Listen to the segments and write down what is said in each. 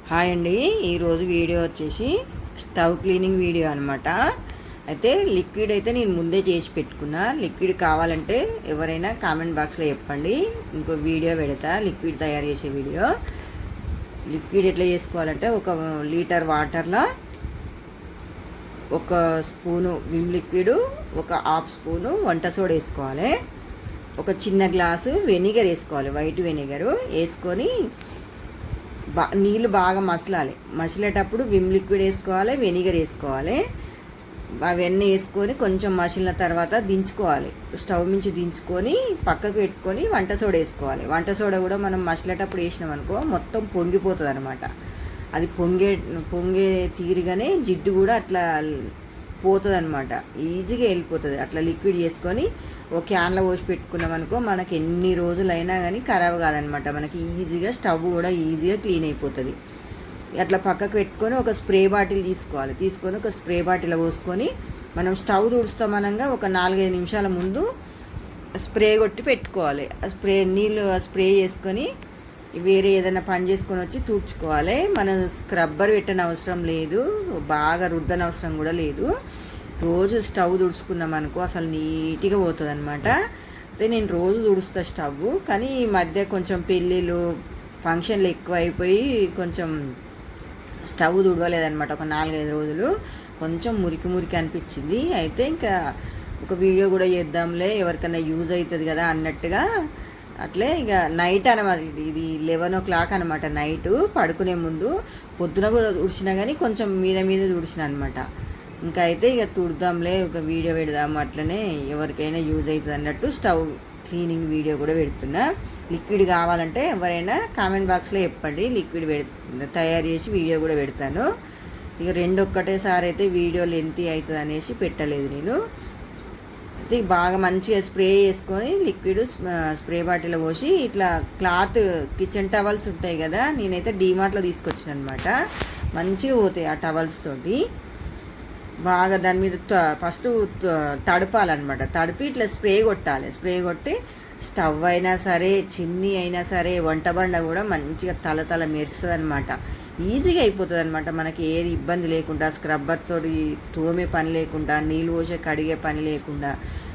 Hi అండి. ఈరోజు video వచ్చేసి స్టవ్ క్లీనింగ్ వీడియో అనమాట. అయితే లిక్విడ్ అయితే నేను ముందే చేసి పెట్టుకున్నా. లిక్విడ్ కావాలంటే ఎవరైనా కామెంట్ బాక్స్లో చెప్పండి, ఇంకో వీడియో పెడతా లిక్విడ్ తయారు చేసే వీడియో. లిక్విడ్ ఎట్లా చేసుకోవాలంటే, 1 లీటర్ వాటర్లో 1 స్పూను విమ్ లిక్విడ్, 1/2 స్పూను వంట సోడా వేసుకోవాలి. 1 చిన్న గ్లాసు వెనిగర్ వేసుకోవాలి, వైట్ వెనిగరు వేసుకొని నీళ్ళు బాగా మసిలేటప్పుడు విమ్ లిక్విడ్ వేసుకోవాలి, వెనిగర్ వేసుకోవాలి. అవన్నీ వేసుకొని కొంచెం మసిలిన తర్వాత దించుకోవాలి. స్టవ్ నుంచి దించుకొని పక్కకు పెట్టుకొని వంట సోడా వేసుకోవాలి. వంట సోడా కూడా మనం మసిలేటప్పుడు వేసినాం అనుకో మొత్తం పొంగిపోతుంది అనమాట. అది పొంగే తీరుగానే జిడ్డు కూడా అట్లా పోతుంది అనమాట, ఈజీగా వెళ్ళిపోతుంది. అట్లా లిక్విడ్ చేసుకొని ఒక క్యాన్లో పోసి పెట్టుకున్నాం అనుకో మనకి ఎన్ని రోజులైనా కానీ ఖరాబ్ కాదనమాట. మనకి ఈజీగా స్టవ్ కూడా ఈజీగా క్లీన్ అయిపోతుంది. అట్లా పక్కకు పెట్టుకొని ఒక స్ప్రే బాటిల్ తీసుకొని ఒక స్ప్రే బాటిల్ పోసుకొని మనం స్టవ్ తుడుస్తామనగా ఒక 4-5 నిమిషాల ముందు స్ప్రే కొట్టి పెట్టుకోవాలి. నీళ్ళు స్ప్రే చేసుకొని వేరే ఏదైనా పని చేసుకొని వచ్చి తుడుచుకోవాలి. మనం స్క్రబ్బర్ పెట్టని అవసరం లేదు, బాగా రుద్దన అవసరం కూడా లేదు. రోజు స్టవ్ తుడుచుకున్నాం అనుకో అసలు నీట్గా పోతుంది అనమాట. అయితే నేను రోజు తుడుస్తా స్టవ్, కానీ ఈ మధ్య కొంచెం పెళ్ళిళ్ళు ఫంక్షన్లు ఎక్కువ అయిపోయి కొంచెం స్టవ్ తుడవలేదనమాట. ఒక 4-5 రోజులు కొంచెం మురికి అనిపించింది. అయితే ఇంకా ఒక వీడియో కూడా చేద్దాంలే, ఎవరికైనా యూజ్ అవుతుంది కదా అన్నట్టుగా అట్లే ఇక నైట్ అనమాట. ఇది 11 o'clock అనమాట, నైట్ పడుకునే ముందు. పొద్దున కూడా తుడిచినా కానీ కొంచెం మీద తుడిచిన అనమాట. ఇంకా అయితే ఇక తుడుదాంలే, ఒక వీడియో పెడదాము, అట్లనే ఎవరికైనా యూజ్ అవుతుంది అన్నట్టు స్టవ్ క్లీనింగ్ వీడియో కూడా పెడుతున్నా. లిక్విడ్ కావాలంటే ఎవరైనా కామెంట్ బాక్స్లో చెప్పండి, లిక్విడ్ తయారు చేసి వీడియో కూడా పెడతాను. ఇక 2 ఒక్కటేసారి అయితే వీడియో లెంతీ అవుతుంది అనేసి పెట్టలేదు నేను. అయితే బాగా మంచిగా స్ప్రే చేసుకొని లిక్విడ్ స్ప్రే బాటిల్లో పోసి ఇట్లా క్లాత్ కిచెన్ టవల్స్ ఉంటాయి కదా, నేనైతే డీమార్ట్లో తీసుకొచ్చిన అనమాట. మంచిగా పోతాయి ఆ టవల్స్ తోటి. బాగా దాని మీద ఫస్ట్ తడపాలన్నమాట. తడిపి ఇట్లా స్ప్రే కొట్టి స్టవ్ అయినా సరే, చిమ్నీ అయినా సరే, వంట బండ కూడా మంచిగా తల మెరుస్తుంది అనమాట. ఈజీగా అయిపోతుంది అనమాట, మనకి ఏది ఇబ్బంది లేకుండా, స్క్రబ్బర్ తోటి తోమే పని లేకుండా, నీళ్ళు పోసే కడిగే పని లేకుండా.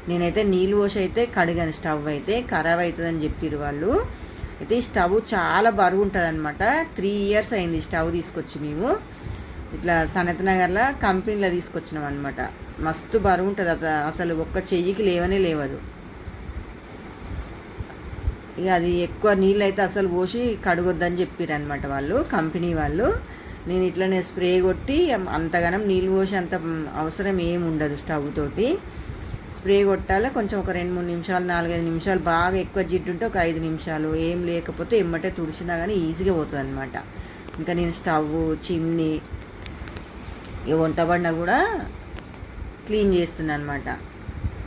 నేనైతే నీళ్ళు పోసి అయితే కడిగాను. స్టవ్ అయితే ఖరాబ్ అవుతుందని చెప్పారు వాళ్ళు. అయితే ఈ స్టవ్ చాలా బరువు ఉంటుంది అనమాట. 3 years అయింది స్టవ్ తీసుకొచ్చి. మేము ఇట్లా సనత్ నగర్లో కంపెనీలో తీసుకొచ్చినాం అనమాట. మస్తు బరువు ఉంటుంది, అసలు ఒక్క చెయ్యికి లేవదు. ఇక అది ఎక్కువ నీళ్ళు అయితే అసలు పోసి కడగొద్దని చెప్పారు అనమాట వాళ్ళు, కంపెనీ వాళ్ళు. నేను ఇట్లనే స్ప్రే కొట్టి అంతగానం నీళ్ళు పోసి అంత అవసరం ఏమి ఉండదు. స్టవ్ తోటి స్ప్రే కొట్టాలి. కొంచెం ఒక 2-3 నిమిషాలు, 4-5 నిమిషాలు, బాగా ఎక్కువ జిడ్డు ఉంటే ఒక 5 నిమిషాలు, ఏం లేకపోతే ఎమ్మటే తుడిచినా కానీ ఈజీగా పోతుంది అనమాట. ఇంకా నేను స్టవ్, చిమ్నీ, ఈ వంట బండ కూడా క్లీన్ చేస్తున్నాను అనమాట.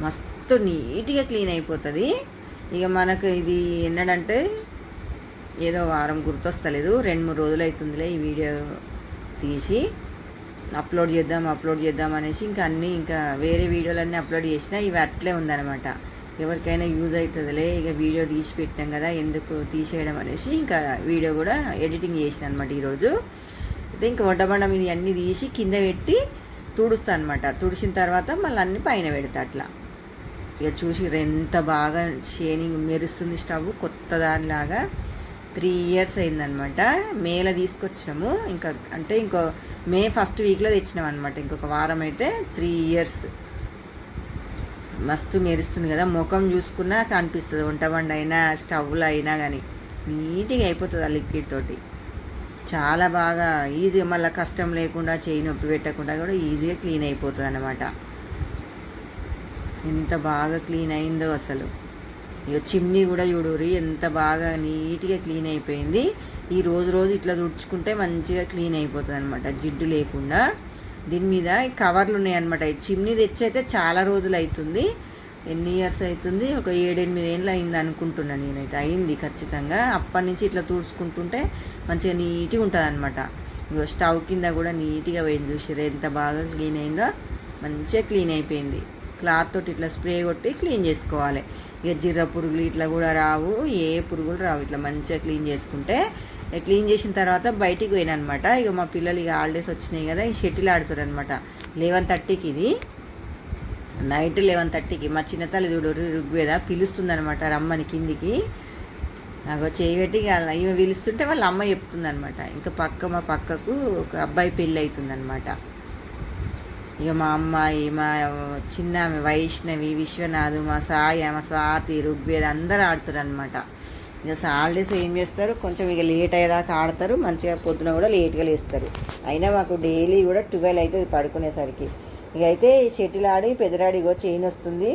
మస్తు నీట్గా క్లీన్ అయిపోతుంది. ఇక మనకు ఇది ఎన్నడంటే ఏదో వారం గుర్తొస్తలేదు, 2-3 రోజులు అవుతుందిలే ఈ వీడియో తీసి అప్లోడ్ చేద్దాం అనేసి ఇంకా వేరే వీడియోలన్నీ అప్లోడ్ చేసినా ఇవి అట్లే ఉందన్నమాట. ఎవరికైనా యూజ్ అవుతుందిలే, ఇక వీడియో తీసి పెట్టాం కదా ఎందుకు తీసేయడం అనేసి ఇంకా వీడియో కూడా ఎడిటింగ్ చేసిన అనమాట ఈరోజు. అయితే ఇంకా వంటబండ మీద అన్నీ తీసి కింద పెట్టి తుడుస్తా అనమాట. తుడిచిన తర్వాత మళ్ళీ అన్నీ పైన పెడతా. అట్లా ఇక చూసి ఎంత బాగా షైనింగ్ మెరుస్తుంది స్టవ్, కొత్త దానిలాగా. 3 years అయిందనమాట. మేలో తీసుకొచ్చినాము, ఇంకో మే 1st weekలో తెచ్చినాం అనమాట. ఇంకొక వారం అయితే 3 years. మస్తు మెరుస్తుంది కదా, ముఖం చూసుకున్నా కనిపిస్తుంది. వంట బండ అయినా స్టవ్లో అయినా కానీ నీట్గా అయిపోతుంది ఆ లిక్విడ్ తోటి. చాలా బాగా ఈజీగా, మళ్ళీ కష్టం లేకుండా, చేయి నొప్పి పెట్టకుండా కూడా ఈజీగా క్లీన్ అయిపోతుంది అన్నమాట. ఎంత బాగా క్లీన్ అయిందో అసలు. ఇక చిమ్నీ కూడా చూడురి ఎంత బాగా నీట్గా క్లీన్ అయిపోయింది. ఈ రోజు ఇట్లా తుడుచుకుంటే మంచిగా క్లీన్ అయిపోతుంది అనమాట, జిడ్డు లేకుండా. దీని మీద కవర్లు ఉన్నాయన్నమాట. ఈ చిమ్నీ తెచ్చి అయితే చాలా రోజులు అవుతుంది. ఎన్ని ఇయర్స్ అవుతుంది, ఒక 7-8 ఏళ్ళు అయింది అనుకుంటున్నాను నేనైతే. అయింది ఖచ్చితంగా. అప్పటి నుంచి ఇట్లా తుడుచుకుంటుంటే మంచిగా నీట్గా ఉంటుంది అనమాట. ఇక స్టవ్ కింద కూడా నీట్గా పోయింది, చూసిరే ఎంత బాగా క్లీన్ అయిందో. మంచిగా క్లీన్ అయిపోయింది. క్లాత్ తోటి ఇట్లా స్ప్రే కొట్టి క్లీన్ చేసుకోవాలి. ఇక జీర పురుగులు ఇట్లా కూడా రావు, ఏ పురుగులు రావు. ఇట్లా మంచిగా క్లీన్ చేసుకుంటే క్లీన్ చేసిన తర్వాత బయటికి పోయినా అనమాట. ఇక మా పిల్లలు ఇక హాలిడేస్ వచ్చినాయి కదా, ఈ షటిల్ ఆడుతారు అనమాట. 11:30కి ఇది, నైట్ 11:30కి మా చిన్న తల్లి చూడు ఋగ్వేద పిలుస్తుంది అనమాట రమ్మని కిందికి. నాకు చేయబెట్టి ఇక ఈమె పిలుస్తుంటే వాళ్ళ అమ్మ చెప్తుంది అనమాట. ఇంకా మా పక్కకు ఒక అబ్బాయి పెళ్ళి అవుతుంది అనమాట. ఇక మా అమ్మాయి, మా చిన్న ఆమె వైష్ణవి, విశ్వనాథ్, మా సాయి, మా స్వాతి, ఋగ్వేద అందరూ ఆడుతారు అనమాట. ఇక హాలిడేస్ ఏం చేస్తారు, కొంచెం ఇక లేట్ అయ్యేదాకా ఆడతారు. మంచిగా పొద్దున కూడా లేట్గా లేస్తారు. అయినా మాకు డైలీ కూడా 12 అవుతుంది పడుకునేసరికి. ఇక అయితే షటిల్ ఆడి పెద్దడాడి ఇగో చైన్ వస్తుంది,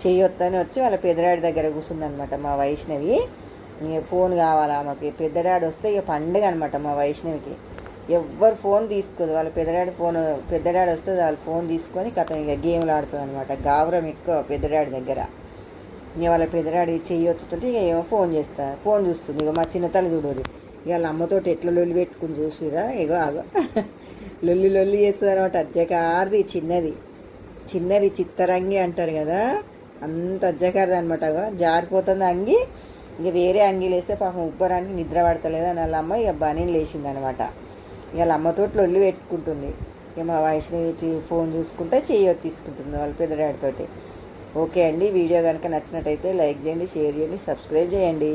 చేయొత్తని వచ్చి వాళ్ళ పెద్దడాడి దగ్గర కూర్చుంది అనమాట మా వైష్ణవి. ఇక ఫోన్ కావాలా మాకు. పెద్దడాడి వస్తే ఇక పండుగ అనమాట మా వైష్ణవికి. ఎవ్వరు ఫోన్ తీసుకోదు. వాళ్ళ పెద్దడాడి వస్తే వాళ్ళ ఫోన్ తీసుకొని కథ ఇక గేమ్లు ఆడుతుంది అనమాట. గావరం ఎక్కువ పెద్దడాడి దగ్గర. ఇక వాళ్ళ పెద్దడాడి చెయ్యొచ్చుతుంటే ఇక ఏమో ఫోన్ చూస్తుంది. ఇక మా చిన్నతల్లి చూడరు. ఇక వాళ్ళ అమ్మతోటి ఎట్లా లొల్లి పెట్టుకుని చూసిరా. ఇగో ఆగో లొల్లి చేస్తుంది అనమాట. అజ్జకారిది చిన్నది చిత్తరంగి అంటారు కదా, అంత అజ్జకారిది అనమాట. జారిపోతుంది అంగి. ఇక వేరే అంగీలు వేస్తే పాపం ఉబ్బరానికి నిద్ర పడతలేదు అని వాళ్ళ అమ్మ ఇక బనీని లేచింది అనమాట. ఇక వాళ్ళ అమ్మతోటి లొల్లి పెట్టుకుంటుంది. ఇక మా వైష్ణవి ఫోన్ చూసుకుంటే తీసుకుంటుంది వాళ్ళ పెద్దడాడితోటి. ఓకే అండి, వీడియో కనుక నచ్చినట్టయితే లైక్ చేయండి, షేర్ చేయండి, సబ్స్క్రైబ్ చేయండి.